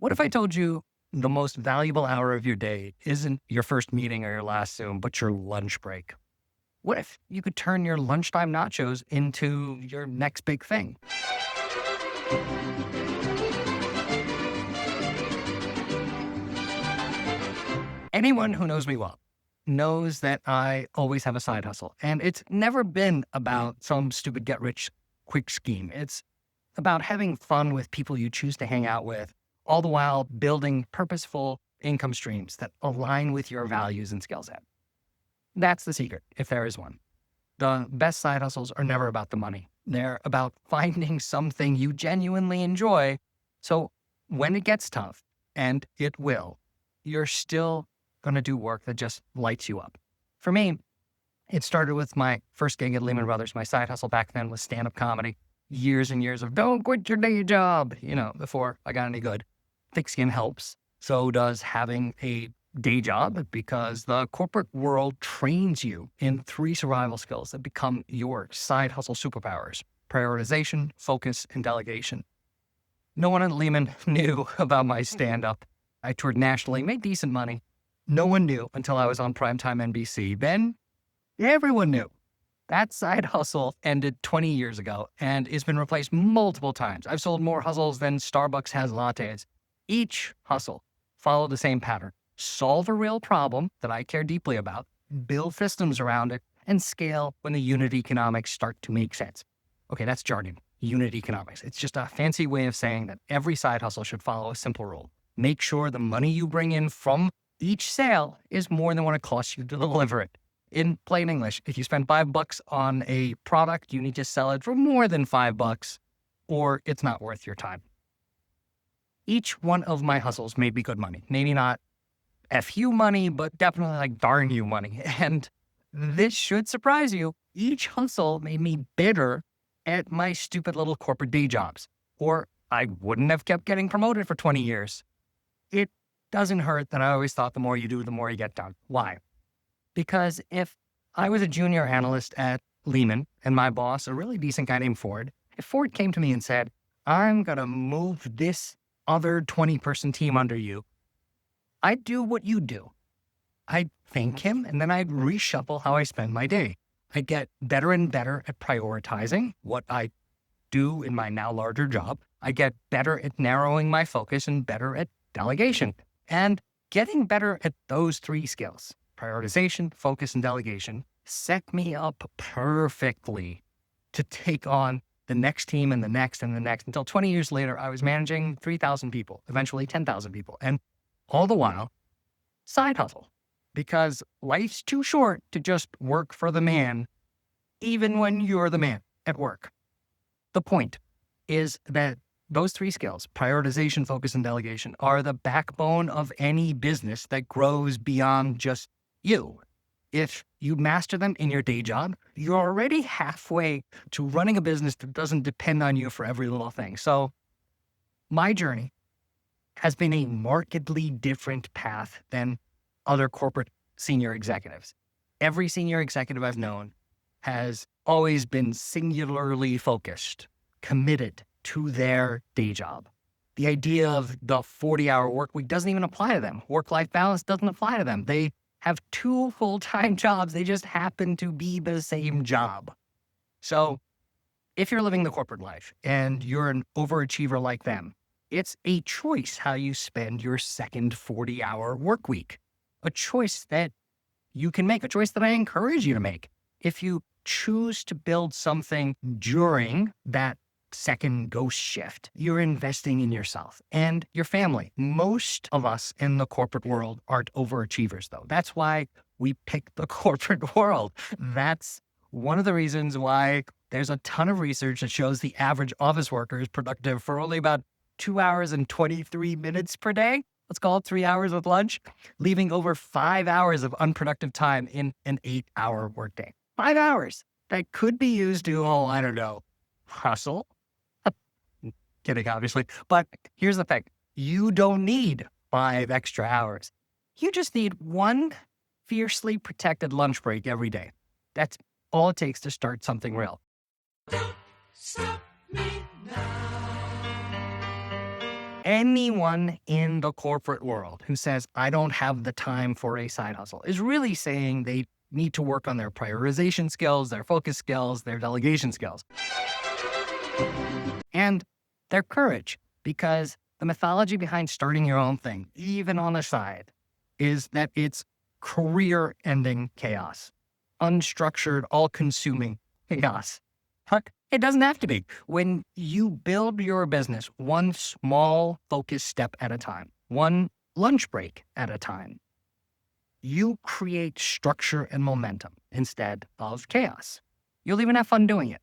What if I told you the most valuable hour of your day isn't your first meeting or your last Zoom, but your lunch break? What if you could turn your lunchtime nachos into your next big thing? Anyone who knows me well knows that I always have a side hustle, and it's never been about some stupid get rich quick scheme. It's about having fun with people you choose to hang out with, all the while building purposeful income streams that align with your values and skill set. That's the secret, if there is one. The best side hustles are never about the money. They're about finding something you genuinely enjoy. So when it gets tough, and it will, you're still going to do work that just lights you up. For me, it started with my first gig at Lehman Brothers. My side hustle back then was stand-up comedy. Years and years of don't quit your day job, before I got any good. Thick skin helps. So does having a day job, because the corporate world trains you in 3 survival skills that become your side hustle superpowers: prioritization, focus, and delegation. No one at Lehman knew about my stand-up. I toured nationally, made decent money. No one knew until I was on primetime NBC. Then everyone knew. That side hustle ended 20 years ago and it's been replaced multiple times. I've sold more hustles than Starbucks has lattes. Each hustle followed the same pattern: solve a real problem that I care deeply about, build systems around it, and scale when the unit economics start to make sense. Okay, that's jargon, unit economics. It's just a fancy way of saying that every side hustle should follow a simple rule. Make sure the money you bring in from each sale is more than what it costs you to deliver it. In plain English, if you spend $5 on a product, you need to sell it for more than $5, or it's not worth your time. Each one of my hustles made me good money. Maybe not FU money, but definitely like darn you money. And this should surprise you. Each hustle made me better at my stupid little corporate day jobs, or I wouldn't have kept getting promoted for 20 years. It doesn't hurt that I always thought the more you do, the more you get done. Why? Because if I was a junior analyst at Lehman and my boss, a really decent guy named Ford, if Ford came to me and said, I'm going to move this other 20-person team under you, I'd do what you do. I'd thank him, and then I'd reshuffle how I spend my day. I'd get better and better at prioritizing what I do in my now larger job. I get better at narrowing my focus and better at delegation. And getting better at those 3 skills, prioritization, focus, and delegation, set me up perfectly to take on the next team and the next and the next, until 20 years later, I was managing 3,000 people, eventually 10,000 people. And all the while, side hustle, because life's too short to just work for the man, even when you're the man at work. The point is that those 3 skills, prioritization, focus, and delegation, are the backbone of any business that grows beyond just you. If you master them in your day job, you're already halfway to running a business that doesn't depend on you for every little thing. So my journey has been a markedly different path than other corporate senior executives. Every senior executive I've known has always been singularly focused, committed to their day job. The idea of the 40-hour work week doesn't even apply to them. Work-life balance doesn't apply to them. They have 2 full-time jobs. They just happen to be the same job. So if you're living the corporate life and you're an overachiever like them, it's a choice how you spend your second 40-hour work week. A choice that you can make, a choice that I encourage you to make. If you choose to build something during that second ghost shift, you're investing in yourself and your family. Most of us in the corporate world aren't overachievers, though. That's why we pick the corporate world. That's one of the reasons why there's a ton of research that shows the average office worker is productive for only about 2 hours and 23 minutes per day. Let's call it 3 hours with lunch, leaving over 5 hours of unproductive time in an 8-hour workday. 5 hours that could be used to, hustle. Kidding, obviously. But here's the thing. You don't need 5 extra hours. You just need 1 fiercely protected lunch break every day. That's all it takes to start something real. Don't stop me now. Anyone in the corporate world who says, I don't have the time for a side hustle is really saying they need to work on their prioritization skills, their focus skills, their delegation skills, and their courage, because the mythology behind starting your own thing, even on the side, is that it's career-ending chaos, unstructured, all-consuming chaos. But it doesn't have to be. When you build your business one small focused step at a time, one lunch break at a time, you create structure and momentum instead of chaos. You'll even have fun doing it.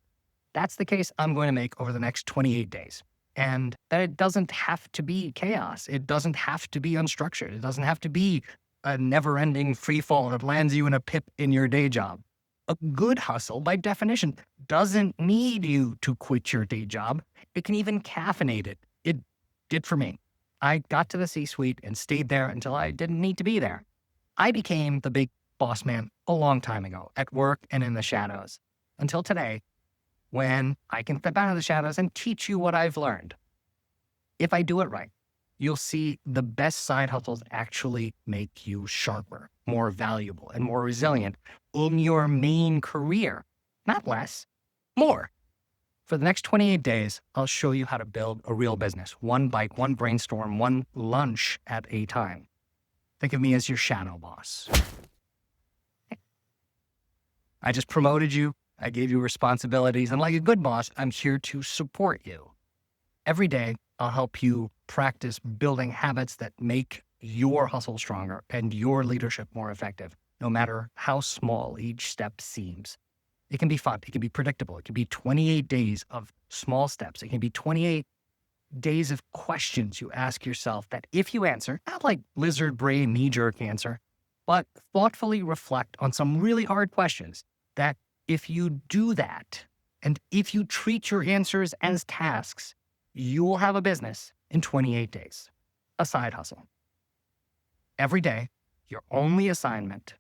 That's the case I'm going to make over the next 28 days. And that it doesn't have to be chaos. It doesn't have to be unstructured. It doesn't have to be a never-ending free fall that lands you in a pip in your day job. A good hustle, by definition, doesn't need you to quit your day job. It can even caffeinate it. It did for me. I got to the C-suite and stayed there until I didn't need to be there. I became the big boss man a long time ago, at work and in the shadows, until today, when I can step out of the shadows and teach you what I've learned. If I do it right, you'll see the best side hustles actually make you sharper, more valuable, and more resilient in your main career. Not less, more. For the next 28 days, I'll show you how to build a real business, one bite, one brainstorm, one lunch at a time. Think of me as your shadow boss. I just promoted you. I gave you responsibilities. And like a good boss, I'm here to support you. Every day, I'll help you practice building habits that make your hustle stronger and your leadership more effective, no matter how small each step seems. It can be fun. It can be predictable. It can be 28 days of small steps. It can be 28 days of questions you ask yourself that if you answer, not like lizard brain knee-jerk answer, but thoughtfully reflect on some really hard questions, that if you do that, and if you treat your answers as tasks, you will have a business in 28 days, a side hustle. Every day, your only assignment,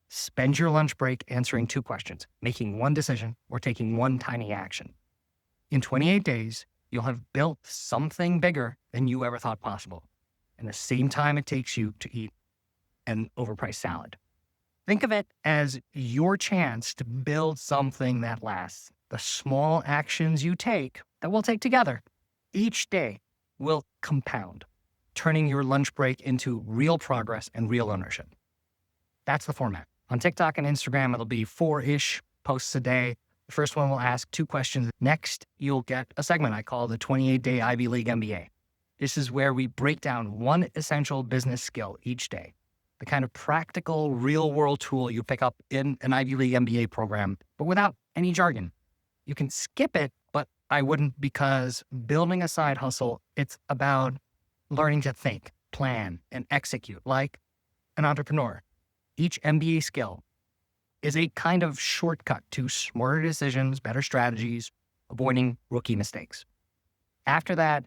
spend your lunch break answering 2 questions, making one decision, or taking one tiny action. In 28 days, you'll have built something bigger than you ever thought possible in the same time it takes you to eat an overpriced salad. Think of it as your chance to build something that lasts. The small actions you take that we'll take together each day will compound, turning your lunch break into real progress and real ownership. That's the format. On TikTok and Instagram, it'll be 4-ish posts a day. The first one will ask 2 questions. Next, you'll get a segment I call the 28-Day Ivy League MBA. This is where we break down one essential business skill each day, the kind of practical, real-world tool you pick up in an Ivy League MBA program, but without any jargon. You can skip it, but I wouldn't, because building a side hustle, it's about learning to think, plan, and execute like an entrepreneur. Each MBA skill is a kind of shortcut to smarter decisions, better strategies, avoiding rookie mistakes. After that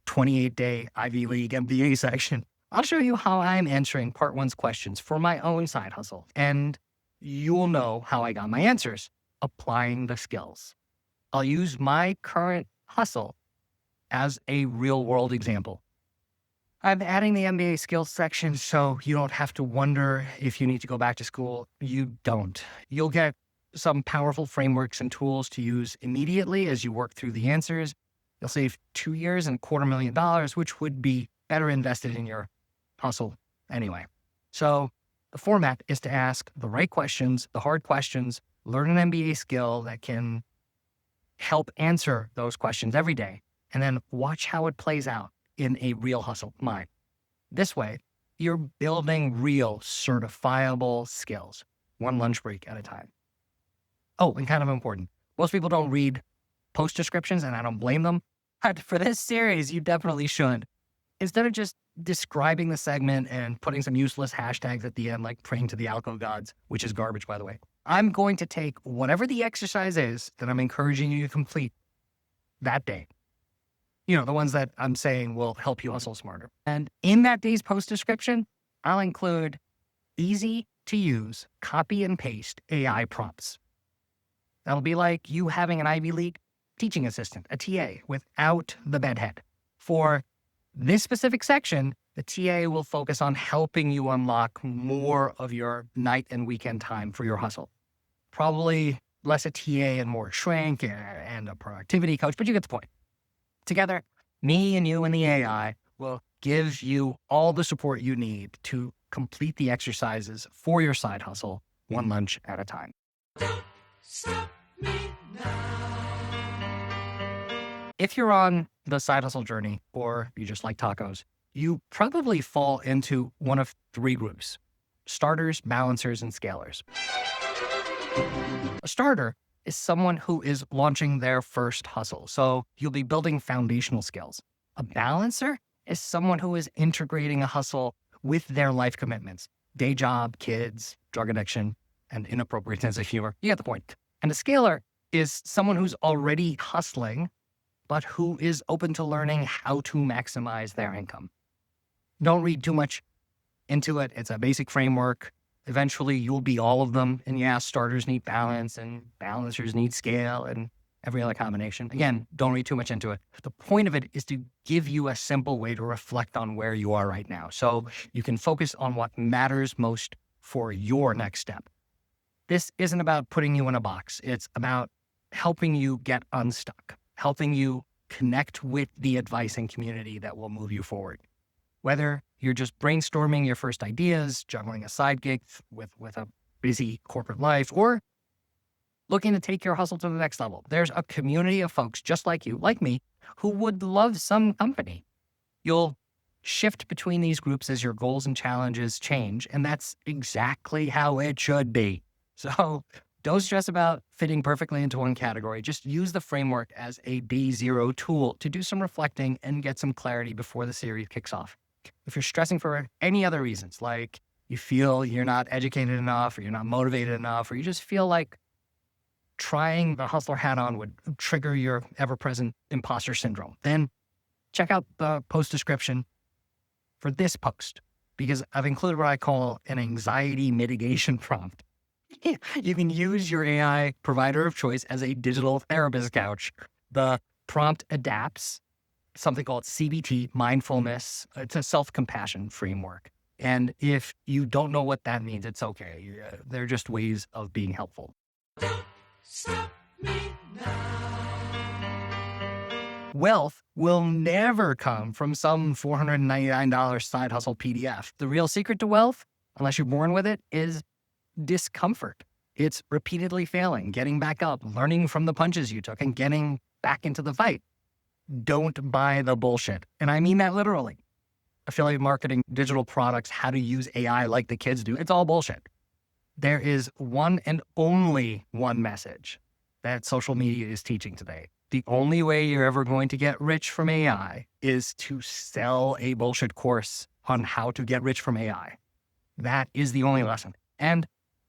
28-day Ivy League MBA section, I'll show you how I'm answering part 1's questions for my own side hustle, and you'll know how I got my answers, applying the skills. I'll use my current hustle as a real-world example. I'm adding the MBA skills section so you don't have to wonder if you need to go back to school. You don't. You'll get some powerful frameworks and tools to use immediately as you work through the answers. You'll save 2 years and $250,000, which would be better invested in your hustle anyway. So the format is to ask the right questions, the hard questions, learn an MBA skill that can help answer those questions every day, and then watch how it plays out in a real hustle, mine. This way, you're building real certifiable skills, one lunch break at a time. Oh, and kind of important, most people don't read post descriptions, and I don't blame them. But for this series, you definitely should. Instead of just describing the segment and putting some useless hashtags at the end, like praying to the alco gods, which is garbage, by the way, I'm going to take whatever the exercise is that I'm encouraging you to complete that day. You know, the ones that I'm saying will help you hustle smarter. And in that day's post description, I'll include easy to use copy and paste AI prompts. That'll be like you having an Ivy League teaching assistant, a TA, without the bedhead, for This specific section, the TA will focus on helping you unlock more of your night and weekend time for your hustle. Probably less a TA and more shrink and a productivity coach, but you get the point. Together, me and you and the AI will give you all the support you need to complete the exercises for your side hustle, one lunch at a time. Don't stop me now. If you're on the side hustle journey or you just like tacos, you probably fall into one of three groups: starters, balancers, and scalers. A starter is someone who is launching their first hustle, so you'll be building foundational skills. A balancer is someone who is integrating a hustle with their life commitments: day job, kids, drug addiction, and inappropriate sense of humor. You get the point. And a scaler is someone who's already hustling, but who is open to learning how to maximize their income. Don't read too much into it. It's a basic framework. Eventually, you'll be all of them. And yeah, starters need balance and balancers need scale and every other combination. Again, don't read too much into it. The point of it is to give you a simple way to reflect on where you are right now, so you can focus on what matters most for your next step. This isn't about putting you in a box. It's about helping you get unstuck, helping you connect with the advice and community that will move you forward. Whether you're just brainstorming your first ideas, juggling a side gig with a busy corporate life, or looking to take your hustle to the next level, there's a community of folks just like you, like me, who would love some company. You'll shift between these groups as your goals and challenges change, and that's exactly how it should be. So don't stress about fitting perfectly into one category. Just use the framework as a D0 tool to do some reflecting and get some clarity before the series kicks off. If you're stressing for any other reasons, like you feel you're not educated enough, or you're not motivated enough, or you just feel like trying the hustler hat on would trigger your ever-present imposter syndrome, then check out the post description for this post, because I've included what I call an anxiety mitigation prompt. You can use your AI provider of choice as a digital therapist couch. The prompt adapts something called CBT, mindfulness. It's a self-compassion framework. And if you don't know what that means, it's okay. They're just ways of being helpful. Don't stop me now. Wealth will never come from some $499 side hustle PDF. The real secret to wealth, unless you're born with it, is discomfort. It's repeatedly failing, getting back up, learning from the punches you took, and getting back into the fight. Don't buy the bullshit. And I mean that literally. Affiliate marketing, digital products, how to use AI like the kids do, it's all bullshit. There is one and only one message that social media is teaching today. The only way you're ever going to get rich from AI is to sell a bullshit course on how to get rich from AI. That is the only lesson. And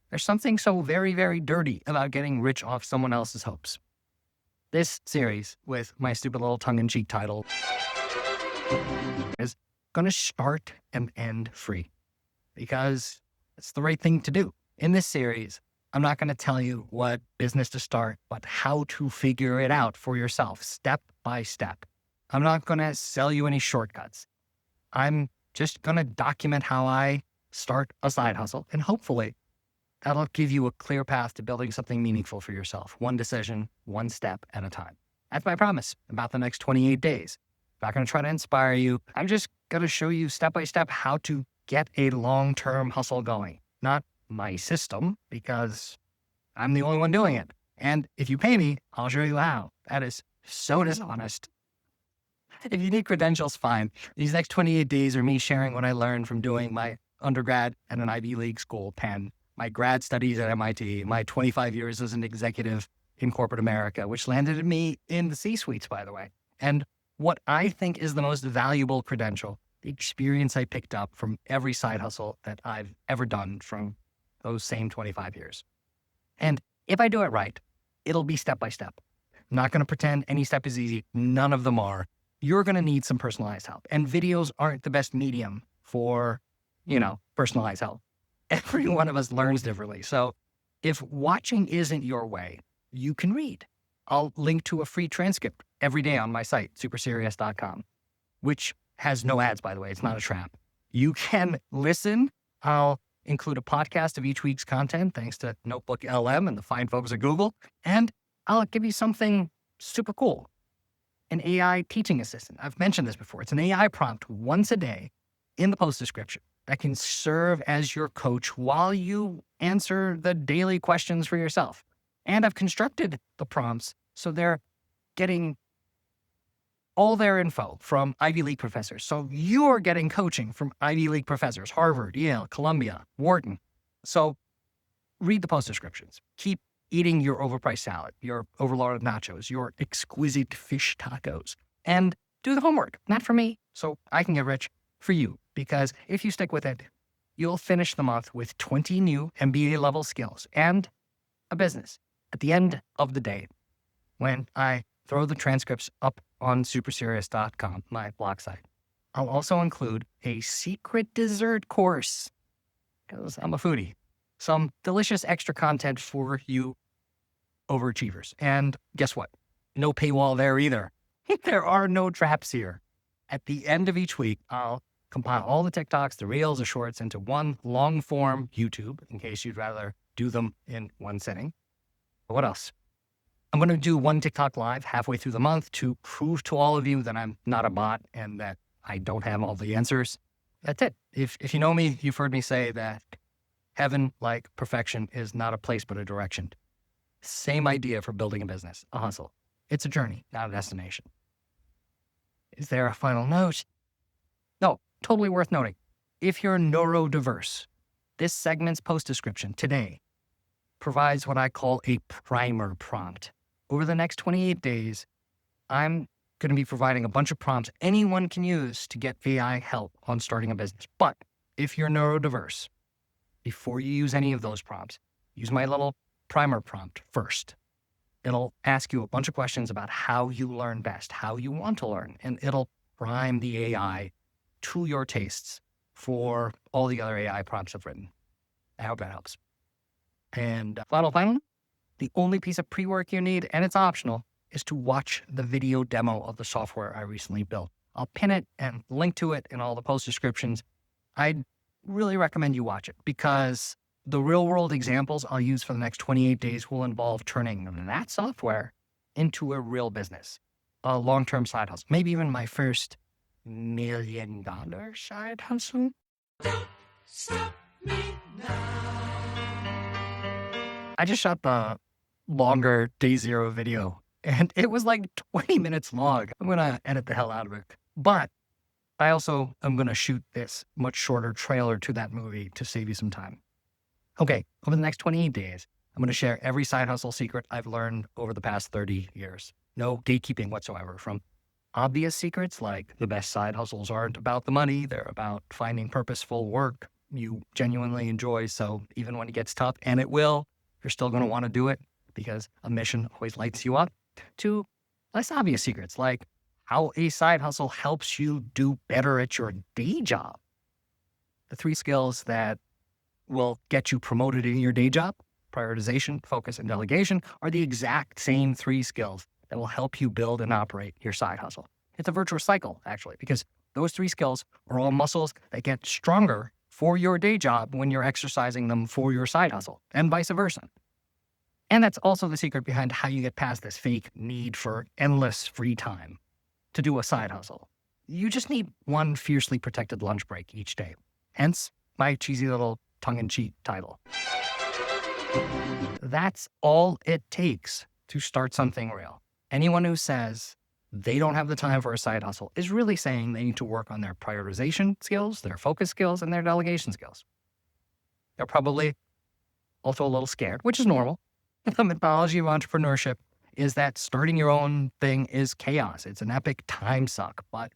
there's something so very, very dirty about getting rich off someone else's hopes. This series, with my stupid little tongue-in-cheek title, is going to start and end free, because it's the right thing to do. In this series, I'm not going to tell you what business to start, but how to figure it out for yourself, step by step. I'm not going to sell you any shortcuts. I'm just going to document how I start a side hustle, and hopefully that'll give you a clear path to building something meaningful for yourself, one decision, one step at a time. That's my promise about the next 28 days. I'm not going to try to inspire you. I'm just going to show you step by step how to get a long-term hustle going. Not my system, because I'm the only one doing it. And if you pay me, I'll show you how. That is so dishonest. If you need credentials, fine. These next 28 days are me sharing what I learned from doing my undergrad at an Ivy League school, Penn, my grad studies at MIT, my 25 years as an executive in corporate America, which landed me in the C-suites, by the way. And what I think is the most valuable credential, the experience I picked up from every side hustle that I've ever done from those same 25 years. And if I do it right, it'll be step by step. I'm not going to pretend any step is easy. None of them are. You're going to need some personalized help. And videos aren't the best medium for, personalized help. Every one of us learns differently. So if watching isn't your way, you can read. I'll link to a free transcript every day on my site, superserious.com, which has no ads, by the way. It's not a trap. You can listen. I'll include a podcast of each week's content, thanks to Notebook LM and the fine folks at Google. And I'll give you something super cool. An AI teaching assistant. I've mentioned this before. It's an AI prompt once a day in the post description that can serve as your coach while you answer the daily questions for yourself. And I've constructed the prompts so they're getting all their info from Ivy League professors. So you're getting coaching from Ivy League professors, Harvard, Yale, Columbia, Wharton. So read the post descriptions. Keep eating your overpriced salad, your overloaded nachos, your exquisite fish tacos, and do the homework. Not for me, so I can get rich, for you. Because if you stick with it, you'll finish the month with 20 new MBA level skills and a business. At the end of the day, when I throw the transcripts up on superserious.com, my blog site, I'll also include a secret dessert course, because I'm a foodie. Some delicious extra content for you overachievers. And guess what? No paywall there either. There are no traps here. At the end of each week, I'll compile all the TikToks, the Reels, the Shorts into one long form YouTube, in case you'd rather do them in one sitting. But what else? I'm going to do one TikTok live halfway through the month to prove to all of you that I'm not a bot and that I don't have all the answers. That's it. If you know me, you've heard me say that heaven, like perfection, is not a place but a direction. Same idea for building a business, a hustle. It's a journey, not a destination. Is there a final note? No, totally worth noting. If you're neurodiverse, this segment's post description today provides what I call a primer prompt. Over the next 28 days, I'm going to be providing a bunch of prompts anyone can use to get AI help on starting a business. But if you're neurodiverse, before you use any of those prompts, use my little primer prompt first. It'll ask you a bunch of questions about how you learn best, how you want to learn, and it'll prime the AI to your tastes for all the other AI prompts I've written. I hope that helps. And final, the only piece of pre-work you need, and it's optional, is to watch the video demo of the software I recently built. I'll pin it and link to it in all the post descriptions. I'd really recommend you watch it because the real world examples I'll use for the next 28 days will involve turning that software into a real business, a long-term side hustle, maybe even my first $1 million side hustle. Don't stop me now. I just shot the longer day zero video and it was like 20 minutes long. I'm going to edit the hell out of it. But I also am going to shoot this much shorter trailer to that movie to save you some time. Okay, over the next 28 days, I'm going to share every side hustle secret I've learned over the past 30 years. No gatekeeping whatsoever, from obvious secrets like the best side hustles aren't about the money, they're about finding purposeful work you genuinely enjoy. So even when it gets tough, and it will, you're still going to want to do it because a mission always lights you up, to less obvious secrets like how a side hustle helps you do better at your day job. The 3 skills that will get you promoted in your day job, prioritization, focus, and delegation, are the exact same 3 skills that will help you build and operate your side hustle. It's a virtuous cycle, actually, because those 3 skills are all muscles that get stronger for your day job when you're exercising them for your side hustle, and vice versa. And that's also the secret behind how you get past this fake need for endless free time to do a side hustle. You just need one fiercely protected lunch break each day. Hence my cheesy little tongue-in-cheek title. That's all it takes to start something real. Anyone who says they don't have the time for a side hustle is really saying they need to work on their prioritization skills, their focus skills, and their delegation skills. They're probably also a little scared, which is normal. The mythology of entrepreneurship is that starting your own thing is chaos. It's an epic time suck. But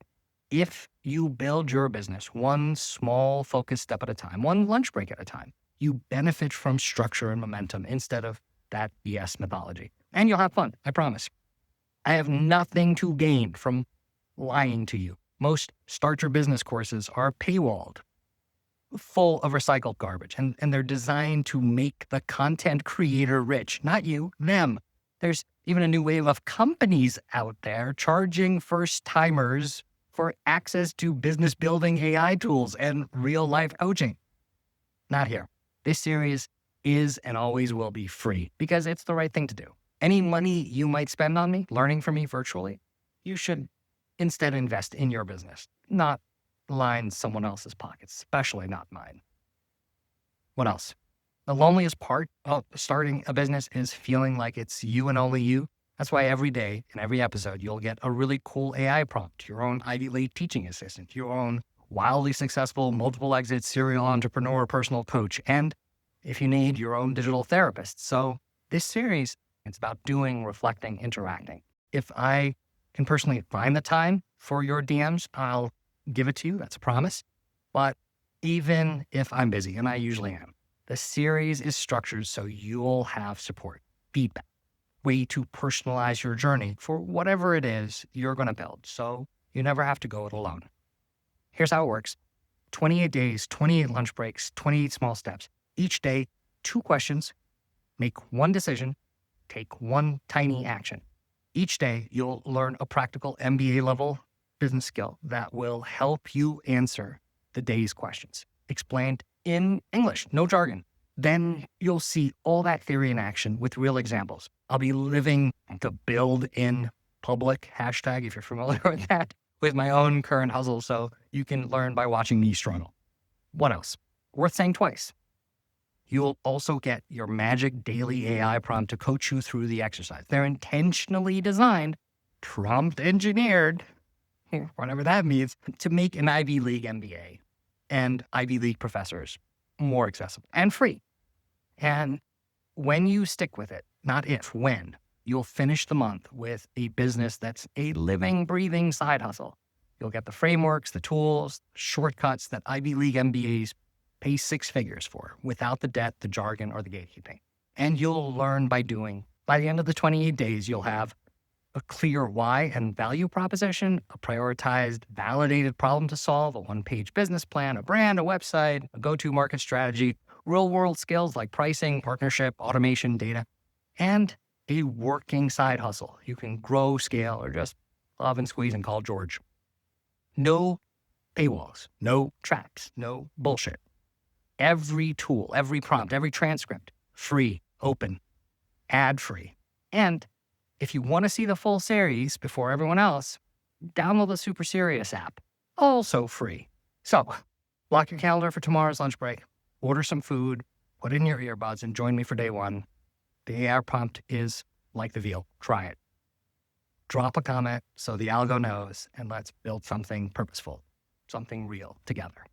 if you build your business one small focused step at a time, one lunch break at a time, you benefit from structure and momentum instead of that BS mythology. And you'll have fun, I promise. I have nothing to gain from lying to you. Most start your business courses are paywalled, full of recycled garbage, and they're designed to make the content creator rich, not you, them. There's even a new wave of companies out there charging first-timers for access to business building AI tools and real life coaching. Not here. This series is and always will be free because it's the right thing to do. Any money you might spend on me, learning from me virtually, you should instead invest in your business, not line someone else's pockets, especially not mine. What else? The loneliest part of starting a business is feeling like it's you and only you. That's why every day in every episode, you'll get a really cool AI prompt, your own Ivy League teaching assistant, your own wildly successful multiple exit serial entrepreneur personal coach, and if you need, your own digital therapist. So this series, it's about doing, reflecting, interacting. If I can personally find the time for your DMs, I'll give it to you. That's a promise. But even if I'm busy, and I usually am, the series is structured so you'll have support, feedback, way to personalize your journey for whatever it is you're going to build. So you never have to go it alone. Here's how it works. 28 days, 28 lunch breaks, 28 small steps. Each day, 2 questions, make 1 decision, take 1 tiny action. Each day, you'll learn a practical MBA level business skill that will help you answer the day's questions, explained in English, no jargon. Then you'll see all that theory in action with real examples. I'll be living the build in public hashtag, if you're familiar with that, with my own current hustle, so you can learn by watching me struggle. What else? Worth saying twice. You'll also get your magic daily AI prompt to coach you through the exercise. They're intentionally designed, prompt engineered, whatever that means, to make an Ivy League MBA and Ivy League professors more accessible and free. And when you stick with it, not if, when, you'll finish the month with a business that's a living, breathing side hustle. You'll get the frameworks, the tools, shortcuts that Ivy League MBAs pay 6 figures for without the debt, the jargon, or the gatekeeping. And you'll learn by doing. By the end of the 28 days, you'll have a clear why and value proposition, a prioritized, validated problem to solve, a 1-page business plan, a brand, a website, a go-to market strategy, real-world skills like pricing, partnership, automation, data, and a working side hustle. You can grow, scale, or just love and squeeze and call George. No paywalls, no traps, no bullshit. Every tool, every prompt, every transcript, free, open, ad-free. And if you want to see the full series before everyone else, download the Super Serious app, also free. So block your calendar for tomorrow's lunch break, order some food, put in your earbuds, and join me for day 1. The AI prompt is like the veal. Try it. Drop a comment so the algo knows, and let's build something purposeful, something real together.